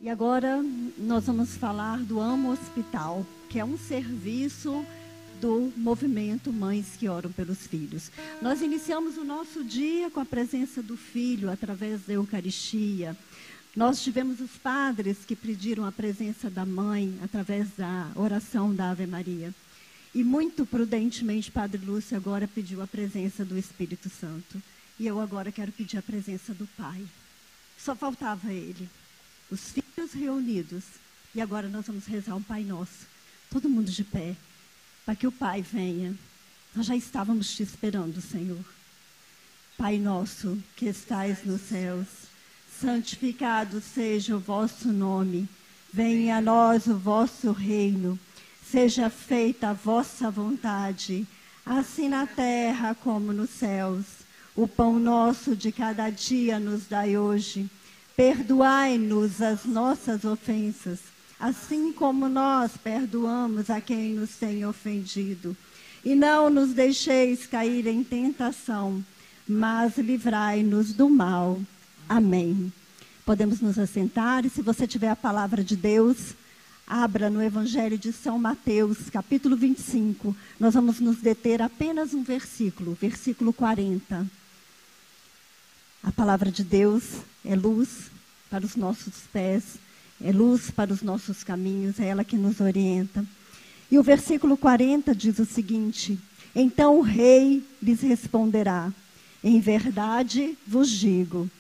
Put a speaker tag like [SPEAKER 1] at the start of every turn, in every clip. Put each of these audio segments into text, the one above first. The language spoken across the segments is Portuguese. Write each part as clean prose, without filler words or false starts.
[SPEAKER 1] E agora nós vamos falar do Amo Hospital, que é um serviço do movimento Mães que Oram pelos Filhos. Nós iniciamos o nosso dia com a presença do Filho através da Eucaristia. Nós tivemos os padres que pediram a presença da Mãe através da oração da Ave Maria. E muito prudentemente, Padre Lúcio agora pediu a presença do Espírito Santo. E eu agora quero pedir a presença do Pai. Só faltava ele. Os filhos reunidos. E agora nós vamos rezar um Pai Nosso. Todo mundo de pé. Para que o Pai venha. Nós já estávamos te esperando, Senhor. Pai nosso, que estais nos céus, santificado seja o vosso nome. Venha a nós o vosso reino. Seja feita a vossa vontade, assim na terra como nos céus. O pão nosso de cada dia nos dai hoje. Perdoai-nos as nossas ofensas, assim como nós perdoamos a quem nos tem ofendido. E não nos deixeis cair em tentação, mas livrai-nos do mal. Amém. Podemos nos assentar e se você tiver a palavra de Deus, abra no Evangelho de São Mateus, capítulo 25. Nós vamos nos deter apenas um versículo, versículo 40. A palavra de Deus é luz para os nossos pés, é luz para os nossos caminhos, é ela que nos orienta. E o versículo 40 diz o seguinte: então o rei lhes responderá, em verdade vos digo,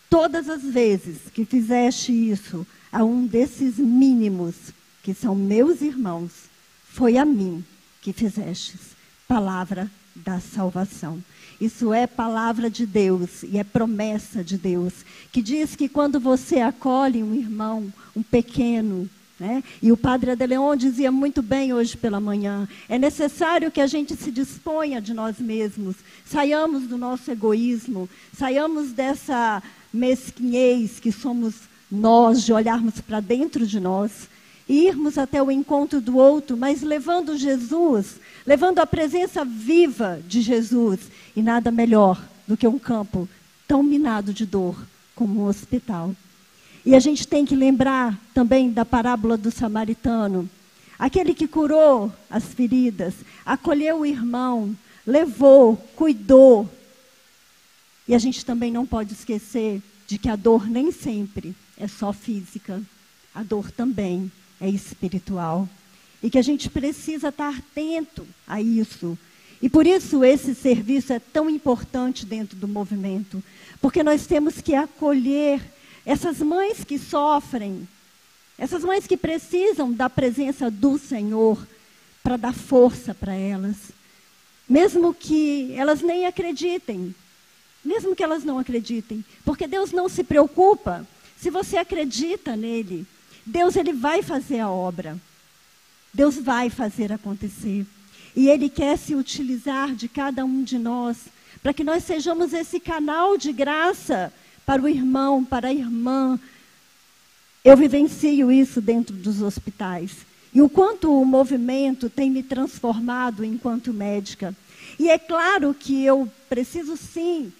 [SPEAKER 1] todas as vezes que fizeste isso a um desses mínimos, que são meus irmãos, foi a mim que fizestes. Palavra da salvação. Isso é palavra de Deus e é promessa de Deus, que diz que quando você acolhe um irmão, um pequeno, né? E o Padre Adeleon dizia muito bem hoje pela manhã, é necessário que a gente se disponha de nós mesmos, saiamos do nosso egoísmo, saiamos dessa mesquinhez que somos nós, de olharmos para dentro de nós, e irmos até o encontro do outro, mas levando Jesus, levando a presença viva de Jesus. E nada melhor do que um campo tão minado de dor como um hospital. E a gente tem que lembrar também da parábola do samaritano. Aquele que curou as feridas, acolheu o irmão, levou, cuidou. E a gente também não pode esquecer de que a dor nem sempre é só física. A dor também é espiritual. E que a gente precisa estar atento a isso. E por isso esse serviço é tão importante dentro do movimento. Porque nós temos que acolher essas mães que sofrem, essas mães que precisam da presença do Senhor para dar força para elas. Mesmo que elas nem acreditem. Mesmo que elas não acreditem. Porque Deus não se preocupa. Se você acredita nele, Deus ele vai fazer a obra. Deus vai fazer acontecer. E ele quer se utilizar de cada um de nós, para que nós sejamos esse canal de graça para o irmão, para a irmã. Eu vivencio isso dentro dos hospitais. E o quanto o movimento tem me transformado enquanto médica. E é claro que eu preciso sim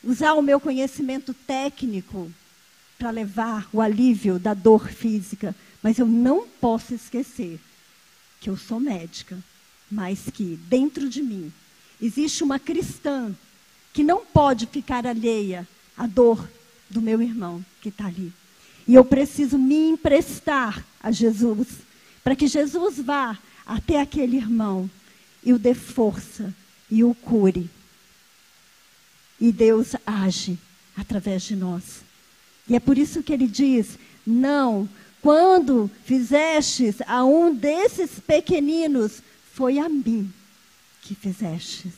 [SPEAKER 1] usar o meu conhecimento técnico para levar o alívio da dor física. Mas eu não posso esquecer que eu sou médica, mas que dentro de mim existe uma cristã que não pode ficar alheia à dor do meu irmão que está ali. E eu preciso me emprestar a Jesus, para que Jesus vá até aquele irmão e o dê força e o cure. E Deus age através de nós. E é por isso que ele diz, não, quando fizestes a um desses pequeninos, foi a mim que fizestes.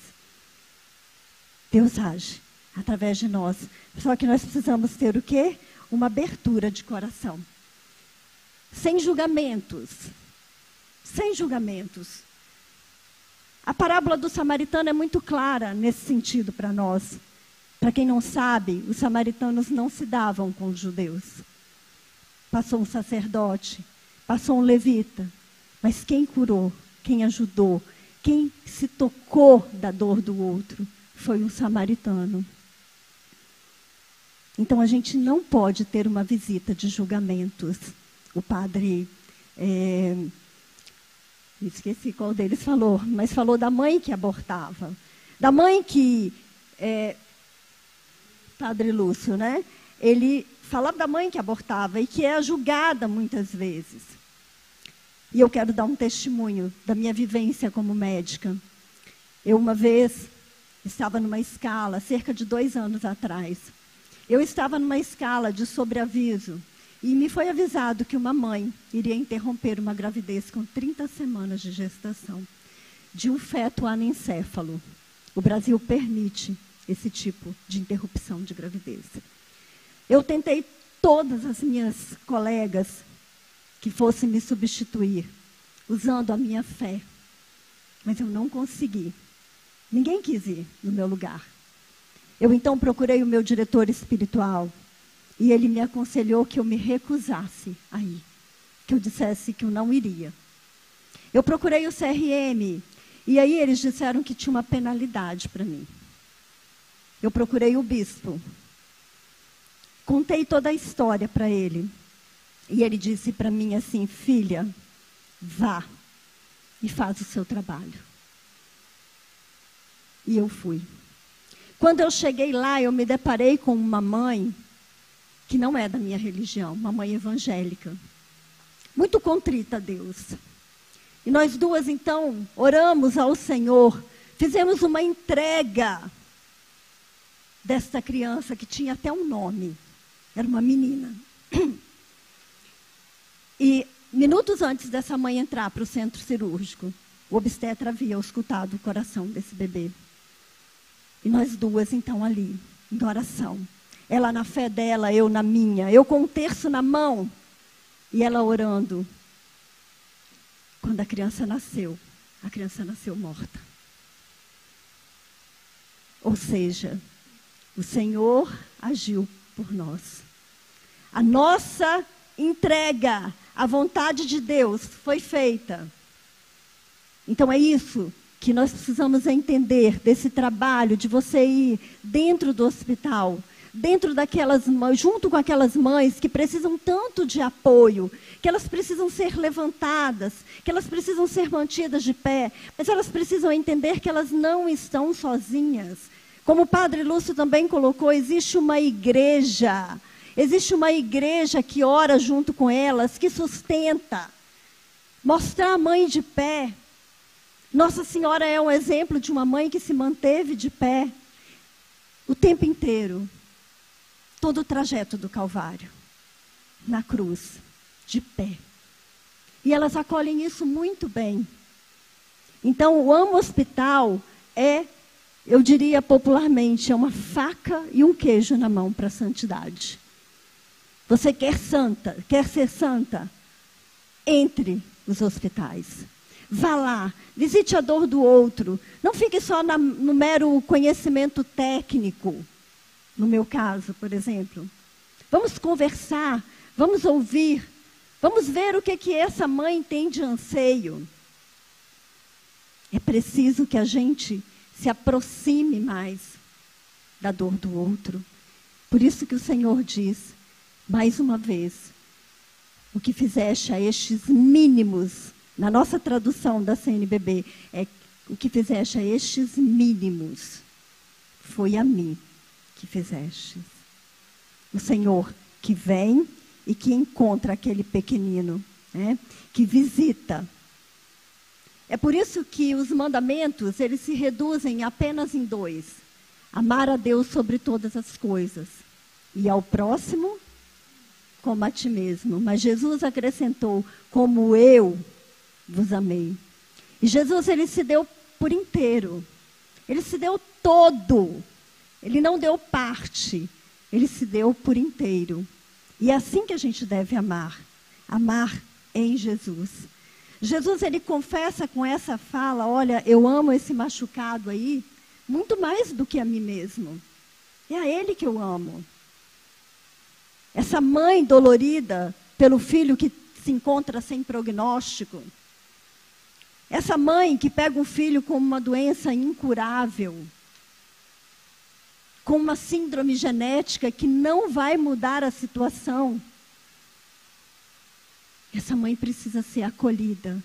[SPEAKER 1] Deus age através de nós. Só que nós precisamos ter o quê? Uma abertura de coração. Sem julgamentos. Sem julgamentos. A parábola do samaritano é muito clara nesse sentido para nós. Para quem não sabe, os samaritanos não se davam com os judeus. Passou um sacerdote, passou um levita. Mas quem curou, quem ajudou, quem se tocou da dor do outro, foi um samaritano. Então, a gente não pode ter uma visita de julgamentos. O padre, esqueci qual deles falou, mas falou da mãe que abortava. Da mãe que, Padre Lúcio, né? Ele falava da mãe que abortava e que é julgada muitas vezes. E eu quero dar um testemunho da minha vivência como médica. Eu, uma vez, estava numa escala, cerca de 2 anos atrás. Eu estava numa escala de sobreaviso e me foi avisado que uma mãe iria interromper uma gravidez com 30 semanas de gestação de um feto anencéfalo. O Brasil permite esse tipo de interrupção de gravidez. Eu tentei todas as minhas colegas que fossem me substituir, usando a minha fé, mas eu não consegui. Ninguém quis ir no meu lugar. Eu então procurei o meu diretor espiritual e ele me aconselhou que eu me recusasse a ir, que eu dissesse que eu não iria. Eu procurei o CRM e aí eles disseram que tinha uma penalidade para mim. Eu procurei o bispo. Contei toda a história para ele. E ele disse para mim assim: filha, vá e faz o seu trabalho. E eu fui. Quando eu cheguei lá, eu me deparei com uma mãe que não é da minha religião, uma mãe evangélica, muito contrita a Deus. E nós duas, então, oramos ao Senhor, fizemos uma entrega desta criança que tinha até um nome, era uma menina. E minutos antes dessa mãe entrar para o centro cirúrgico, o obstetra havia auscultado o coração desse bebê. E nós duas, então, ali, em oração. Ela na fé dela, eu na minha. Eu com um terço na mão. E ela orando. Quando a criança nasceu morta. Ou seja, o Senhor agiu por nós. A nossa entrega à vontade de Deus foi feita. Então é isso que nós precisamos entender desse trabalho de você ir dentro do hospital, dentro daquelas mães, junto com aquelas mães que precisam tanto de apoio, que elas precisam ser levantadas, que elas precisam ser mantidas de pé, mas elas precisam entender que elas não estão sozinhas. Como o Padre Lúcio também colocou, existe uma igreja que ora junto com elas, que sustenta. Mostrar a mãe de pé. Nossa Senhora é um exemplo de uma mãe que se manteve de pé o tempo inteiro. Todo o trajeto do Calvário, na cruz, de pé. E elas acolhem isso muito bem. Então, o Amo Hospital é, eu diria popularmente, é uma faca e um queijo na mão para a santidade. Você quer ser santa? Entre os hospitais. Vá lá, visite a dor do outro. Não fique só no mero conhecimento técnico. No meu caso, por exemplo. Vamos conversar, vamos ouvir, vamos ver o que essa mãe tem de anseio. É preciso que a gente se aproxime mais da dor do outro. Por isso que o Senhor diz, mais uma vez, o que fizeste a estes mínimos, na nossa tradução da CNBB, é o que fizeste a estes mínimos, foi a mim que fizeste. O Senhor que vem e que encontra aquele pequenino, né, que visita. É por isso que os mandamentos, eles se reduzem apenas em 2. Amar a Deus sobre todas as coisas e ao próximo como a ti mesmo. Mas Jesus acrescentou, como eu vos amei. E Jesus, ele se deu por inteiro. Ele se deu todo. Ele não deu parte. Ele se deu por inteiro. E é assim que a gente deve amar. Amar em Jesus. Jesus, ele confessa com essa fala, olha, eu amo esse machucado aí, muito mais do que a mim mesmo. É a ele que eu amo. Essa mãe dolorida pelo filho que se encontra sem prognóstico. Essa mãe que pega um filho com uma doença incurável. com uma síndrome genética que não vai mudar a situação. Essa mãe precisa ser acolhida.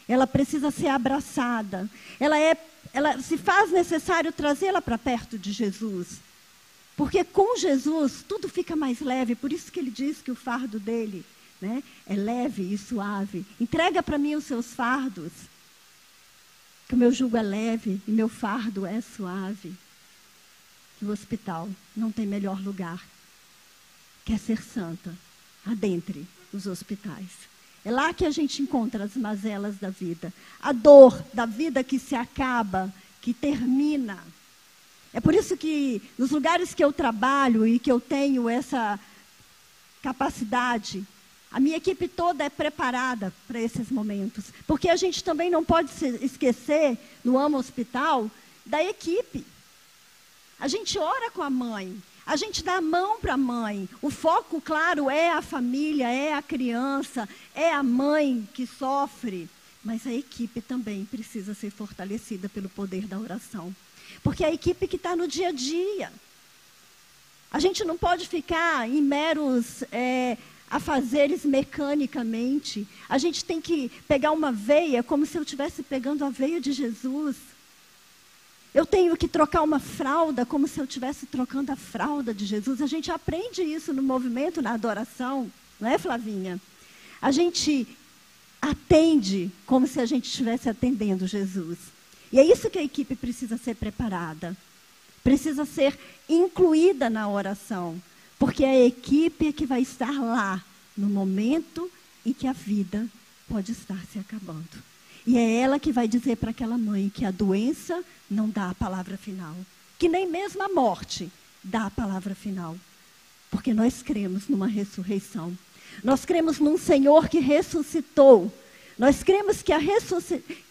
[SPEAKER 1] Ela precisa ser abraçada. Se faz necessário trazê-la para perto de Jesus. Porque com Jesus tudo fica mais leve. Por isso que ele diz que o fardo dele, né, é leve e suave. Entrega para mim os seus fardos. Que o meu jugo é leve e meu fardo é suave. No hospital não tem melhor lugar. Quer ser santa, adentre os hospitais. É lá que a gente encontra as mazelas da vida. A dor da vida que se acaba, que termina. É por isso que nos lugares que eu trabalho e que eu tenho essa capacidade, a minha equipe toda é preparada para esses momentos. Porque a gente também não pode se esquecer, no Amo Hospital, da equipe. A gente ora com a mãe. A gente dá a mão para a mãe. O foco, claro, é a família, é a criança, é a mãe que sofre. Mas a equipe também precisa ser fortalecida pelo poder da oração. Porque é a equipe que está no dia a dia. A gente não pode ficar em meros afazeres mecanicamente. A gente tem que pegar uma veia como se eu estivesse pegando a veia de Jesus. Eu tenho que trocar uma fralda como se eu estivesse trocando a fralda de Jesus. A gente aprende isso no movimento, na adoração. Não é, Flavinha? A gente atende como se a gente estivesse atendendo Jesus. E é isso que a equipe precisa ser preparada. Precisa ser incluída na oração. Porque é a equipe que vai estar lá no momento em que a vida pode estar se acabando. E é ela que vai dizer para aquela mãe que a doença não dá a palavra final. Que nem mesmo a morte dá a palavra final. Porque nós cremos numa ressurreição. Nós cremos num Senhor que ressuscitou. Nós cremos que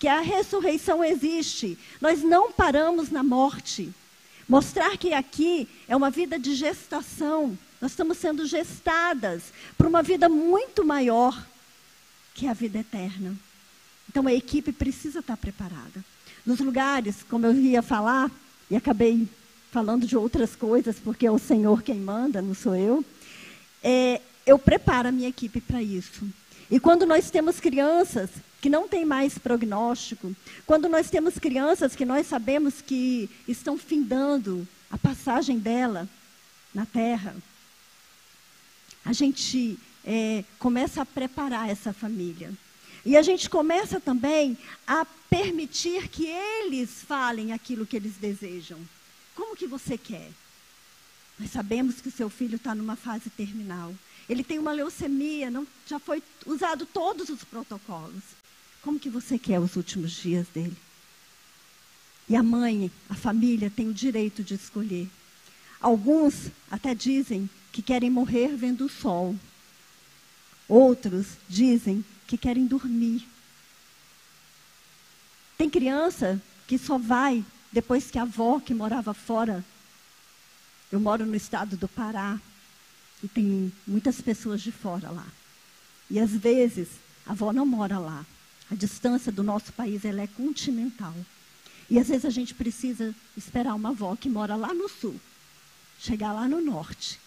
[SPEAKER 1] a ressurreição existe. Nós não paramos na morte. Mostrar que aqui é uma vida de gestação. Nós estamos sendo gestadas para uma vida muito maior que a vida eterna. Então, a equipe precisa estar preparada. Nos lugares, como eu ia falar, e acabei falando de outras coisas, porque é o Senhor quem manda, não sou eu, eu preparo a minha equipe para isso. E quando nós temos crianças que não têm mais prognóstico, quando nós temos crianças que nós sabemos que estão findando a passagem dela na terra, a gente começa a preparar essa família. E a gente começa também a permitir que eles falem aquilo que eles desejam. Como que você quer? Nós sabemos que o seu filho está numa fase terminal. Ele tem uma leucemia, já foi usado todos os protocolos. Como que você quer os últimos dias dele? E a mãe, a família, tem o direito de escolher. Alguns até dizem que querem morrer vendo o sol. Outros dizem que querem dormir. Tem criança que só vai depois que a avó, que morava fora, eu moro no estado do Pará, e tem muitas pessoas de fora lá. E às vezes, a avó não mora lá. A distância do nosso país ela é continental. E às vezes a gente precisa esperar uma avó que mora lá no sul, chegar lá no norte,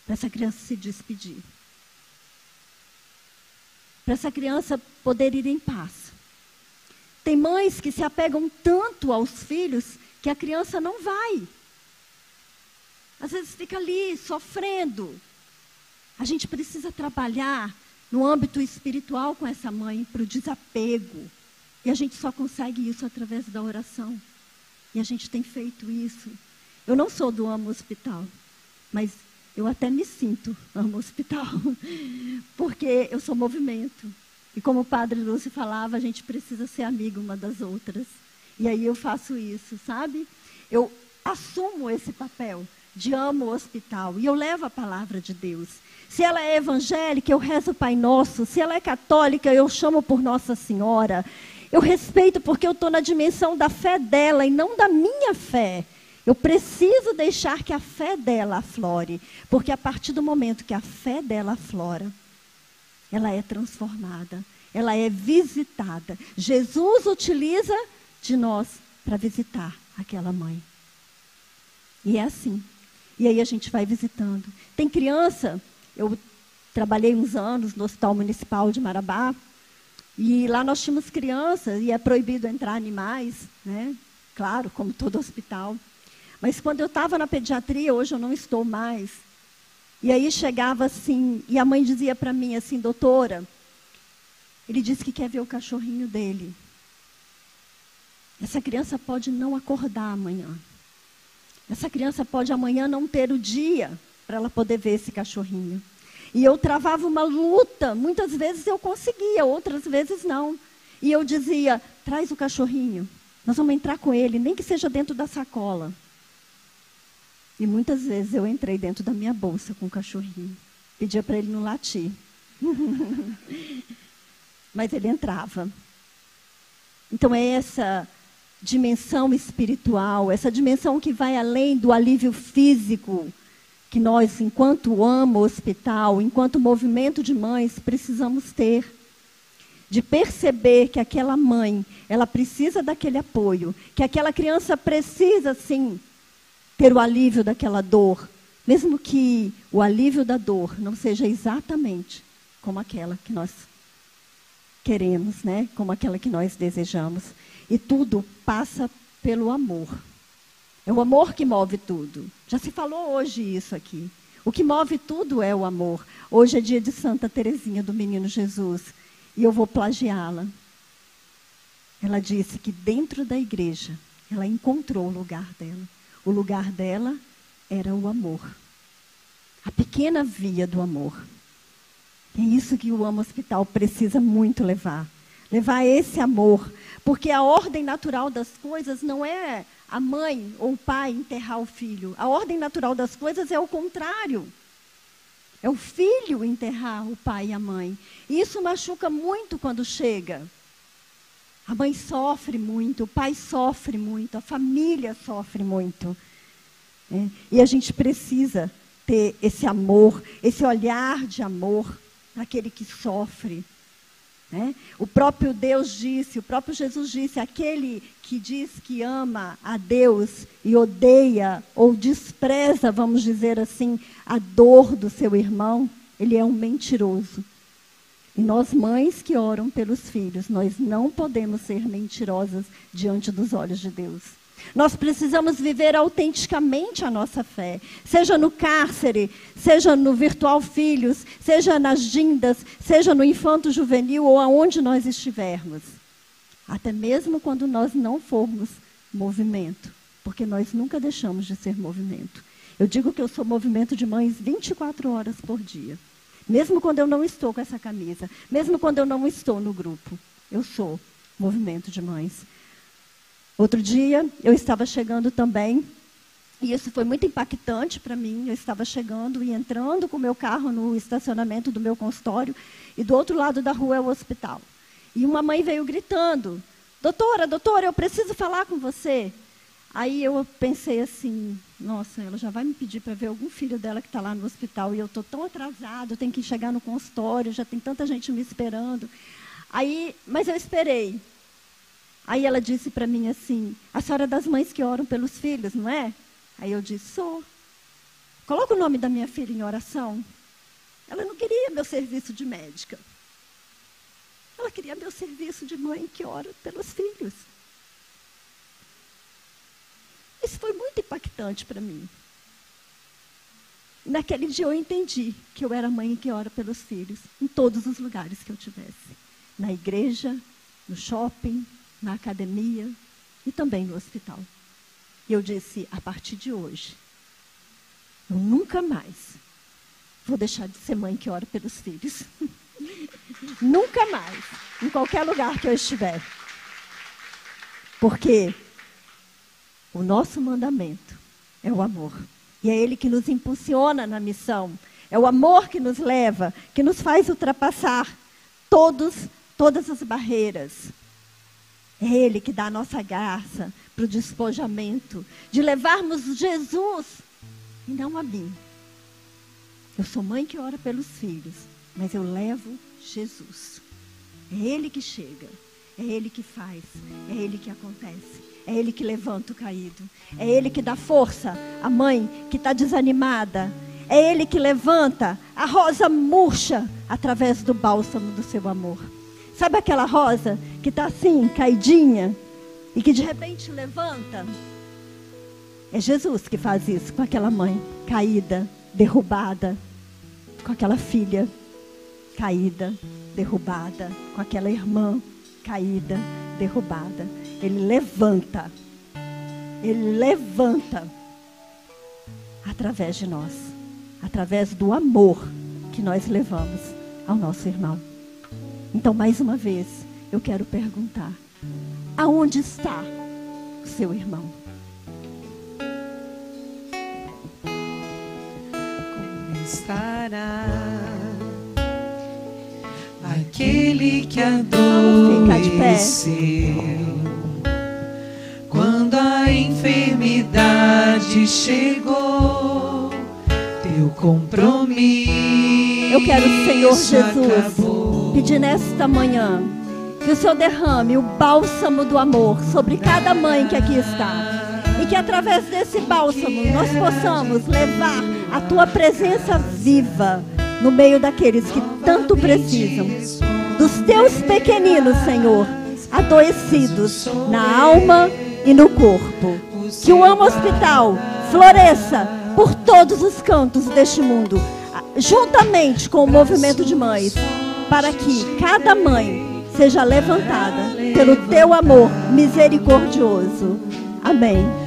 [SPEAKER 1] para essa criança se despedir. Para essa criança poder ir em paz. Tem mães que se apegam tanto aos filhos que a criança não vai. Às vezes fica ali, sofrendo. A gente precisa trabalhar no âmbito espiritual com essa mãe para o desapego. E a gente só consegue isso através da oração. E a gente tem feito isso. Eu não sou do Amo Hospital, mas eu até me sinto Amo Hospital, porque eu sou movimento. E como o Padre Lúcio falava, a gente precisa ser amigo uma das outras. E aí eu faço isso, sabe? Eu assumo esse papel de Amo Hospital e eu levo a palavra de Deus. Se ela é evangélica, eu rezo o Pai Nosso. Se ela é católica, eu chamo por Nossa Senhora. Eu respeito porque eu estou na dimensão da fé dela e não da minha fé. Eu preciso deixar que a fé dela aflore, porque a partir do momento que a fé dela aflora, ela é transformada, ela é visitada. Jesus utiliza de nós para visitar aquela mãe. E é assim. E aí a gente vai visitando. Tem criança, eu trabalhei uns anos no Hospital Municipal de Marabá, e lá nós tínhamos crianças, e é proibido entrar animais, né? Claro, como todo hospital. Mas quando eu estava na pediatria, hoje eu não estou mais, e aí chegava assim, e a mãe dizia para mim assim, doutora, ele disse que quer ver o cachorrinho dele. Essa criança pode não acordar amanhã. Essa criança pode amanhã não ter o dia para ela poder ver esse cachorrinho. E eu travava uma luta, muitas vezes eu conseguia, outras vezes não. E eu dizia, traz o cachorrinho, nós vamos entrar com ele, nem que seja dentro da sacola. E muitas vezes eu entrei dentro da minha bolsa com o cachorrinho. Pedia para ele não latir. Mas ele entrava. Então é essa dimensão espiritual, essa dimensão que vai além do alívio físico, que nós, enquanto AMA Hospital, enquanto movimento de mães, precisamos ter. De perceber que aquela mãe, ela precisa daquele apoio, que aquela criança precisa, sim, ter o alívio daquela dor, mesmo que o alívio da dor não seja exatamente como aquela que nós queremos, né? Como aquela que nós desejamos. E tudo passa pelo amor. É o amor que move tudo. Já se falou hoje isso aqui. O que move tudo é o amor. Hoje é dia de Santa Teresinha do Menino Jesus. E eu vou plagiá-la. Ela disse que dentro da igreja, ela encontrou o lugar dela. O lugar dela era o amor. A pequena via do amor. É isso que o AMA Hospital precisa muito levar. Levar esse amor. Porque a ordem natural das coisas não é a mãe ou o pai enterrar o filho. A ordem natural das coisas é o contrário. É o filho enterrar o pai e a mãe. E isso machuca muito quando chega. A mãe sofre muito, o pai sofre muito, a família sofre muito. Né? E a gente precisa ter esse amor, esse olhar de amor para aquele que sofre. Né? O próprio Deus disse, o próprio Jesus disse, aquele que diz que ama a Deus e odeia ou despreza, vamos dizer assim, a dor do seu irmão, ele é um mentiroso. E nós, mães que oram pelos filhos, nós não podemos ser mentirosas diante dos olhos de Deus. Nós precisamos viver autenticamente a nossa fé, seja no cárcere, seja no Virtual Filhos, seja nas gindas, seja no Infanto Juvenil ou aonde nós estivermos. Até mesmo quando nós não formos movimento, porque nós nunca deixamos de ser movimento. Eu digo que eu sou movimento de mães 24 horas por dia. Mesmo quando eu não estou com essa camisa, mesmo quando eu não estou no grupo, eu sou movimento de mães. Outro dia, eu estava chegando também, e isso foi muito impactante para mim. Eu estava chegando e entrando com o meu carro no estacionamento do meu consultório, e do outro lado da rua é o hospital. E uma mãe veio gritando, doutora, eu preciso falar com você. Aí eu pensei assim, nossa, ela já vai me pedir para ver algum filho dela que está lá no hospital, e eu estou tão atrasada, eu tenho que chegar no consultório, já tem tanta gente me esperando. Mas eu esperei. Aí ela disse para mim assim, a senhora é das mães que oram pelos filhos, não é? Aí eu disse, sou. Coloca o nome da minha filha em oração. Ela não queria meu serviço de médica. Ela queria meu serviço de mãe que ora pelos filhos. Isso foi muito impactante para mim. Naquele dia eu entendi que eu era mãe que ora pelos filhos, em todos os lugares que eu tivesse. Na igreja, no shopping, na academia e também no hospital. E eu disse, a partir de hoje, eu nunca mais vou deixar de ser mãe que ora pelos filhos. Nunca mais, em qualquer lugar que eu estiver. Porque o nosso mandamento é o amor. E é ele que nos impulsiona na missão. É o amor que nos leva, que nos faz ultrapassar todas as barreiras. É ele que dá a nossa graça para o despojamento, de levarmos Jesus e não a mim. Eu sou mãe que ora pelos filhos, mas eu levo Jesus. É ele que chega, é ele que faz, é ele que acontece. É Ele que levanta o caído. É Ele que dá força à mãe que está desanimada. É Ele que levanta a rosa murcha através do bálsamo do seu amor. Sabe aquela rosa que está assim, caidinha, e que de repente levanta? É Jesus que faz isso com aquela mãe caída, derrubada, com aquela filha caída, derrubada, com aquela irmã caída, derrubada. Ele levanta através de nós, através do amor que nós levamos ao nosso irmão. Então, mais uma vez, eu quero perguntar: aonde está o seu irmão?
[SPEAKER 2] Como estará aquele que adoeceu quando a enfermidade chegou? Teu compromisso.
[SPEAKER 1] Eu quero, Senhor Jesus,
[SPEAKER 2] acabou.
[SPEAKER 1] pedir nesta manhã que o Senhor derrame o bálsamo do amor sobre cada mãe que aqui está. E que através desse bálsamo nós possamos levar a Tua presença viva no meio daqueles que tanto precisam. Dos Teus pequeninos, Senhor, adoecidos na alma e no corpo. Que o Amo Hospital floresça por todos os cantos deste mundo, juntamente com o movimento de mães, para que cada mãe seja levantada pelo Teu amor misericordioso. Amém.